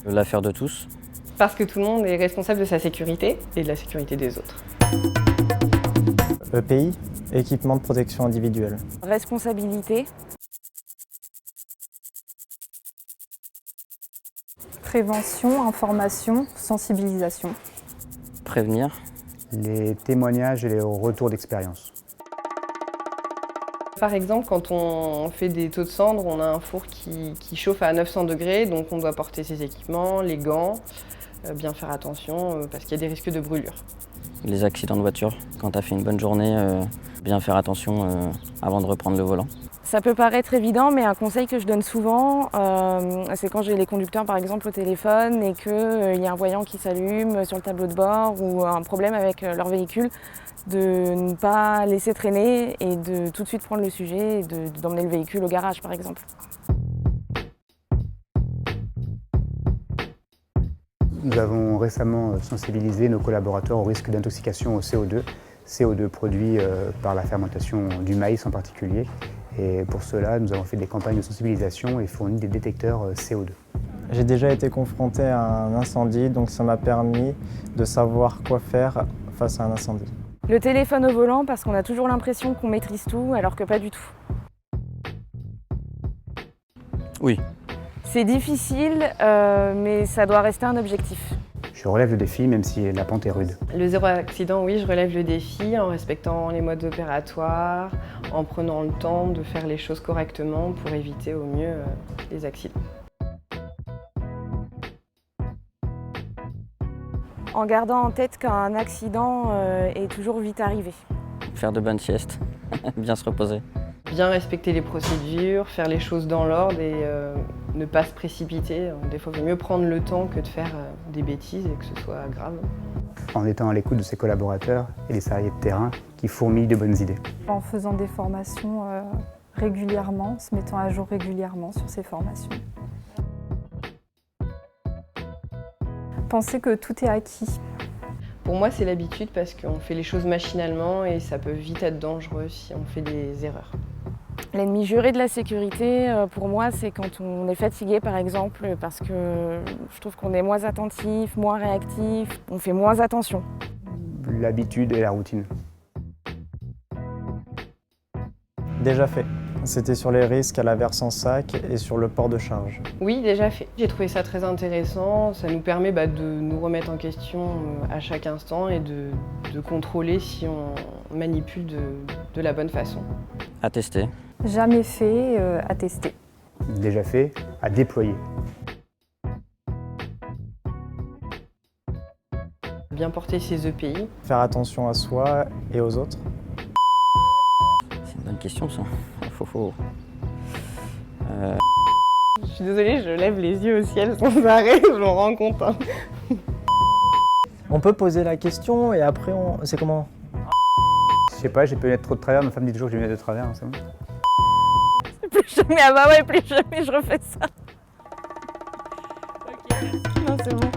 L'affaire de tous. Parce que tout le monde est responsable de sa sécurité et de la sécurité des autres. EPI, équipement de protection individuelle. Responsabilité. Prévention, information, sensibilisation. Prévenir. Les témoignages et les retours d'expérience. Par exemple, quand on fait des taux de cendre, on a un four qui chauffe à 900 degrés, donc on doit porter ses équipements, les gants, bien faire attention parce qu'il y a des risques de brûlure. Les accidents de voiture. Quand tu as fait une bonne journée, bien faire attention avant de reprendre le volant. Ça peut paraître évident, mais un conseil que je donne souvent, c'est quand j'ai les conducteurs par exemple au téléphone et qu'il y a un voyant qui s'allume sur le tableau de bord ou un problème avec leur véhicule, de ne pas laisser traîner et de tout de suite prendre le sujet et d'emmener le véhicule au garage par exemple. Nous avons récemment sensibilisé nos collaborateurs au risque d'intoxication au CO2 produit par la fermentation du maïs en particulier. Et pour cela, nous avons fait des campagnes de sensibilisation et fourni des détecteurs CO2. J'ai déjà été confronté à un incendie, donc ça m'a permis de savoir quoi faire face à un incendie. Le téléphone au volant parce qu'on a toujours l'impression qu'on maîtrise tout alors que pas du tout. Oui. C'est difficile, mais ça doit rester un objectif. Je relève le défi même si la pente est rude. Le zéro accident, oui, je relève le défi en respectant les modes opératoires, en prenant le temps de faire les choses correctement pour éviter au mieux les accidents. En gardant en tête qu'un accident est toujours vite arrivé. Faire de bonnes siestes, bien se reposer. Bien respecter les procédures, faire les choses dans l'ordre et ne pas se précipiter. Des fois, il vaut mieux prendre le temps que de faire des bêtises et que ce soit grave. En étant à l'écoute de ses collaborateurs et des salariés de terrain qui fourmillent de bonnes idées. En faisant des formations régulièrement, se mettant à jour régulièrement sur ces formations. Pensez que tout est acquis. Pour moi, c'est l'habitude parce qu'on fait les choses machinalement et ça peut vite être dangereux si on fait des erreurs. L'ennemi juré de la sécurité, pour moi, c'est quand on est fatigué, par exemple, parce que je trouve qu'on est moins attentif, moins réactif, on fait moins attention. L'habitude et la routine. Déjà fait. C'était sur les risques à la versant sac et sur le port de charge. Oui, déjà fait. J'ai trouvé ça très intéressant. Ça nous permet de nous remettre en question à chaque instant et de contrôler si on manipule de la bonne façon. À tester. Jamais fait, à tester. Déjà fait, à déployer. Bien porter ses EPI. Faire attention à soi et aux autres. C'est une bonne question ça. Faut. Je suis désolée, je lève les yeux au ciel sans arrêt, je m'en rends compte. Hein. On peut poser la question et après c'est comment? Je sais pas, j'ai peut être trop de travers, ma femme dit toujours que j'ai une de travers, c'est bon. Plus jamais, ah bah ouais, plus jamais je refais ça. Ok, non c'est bon.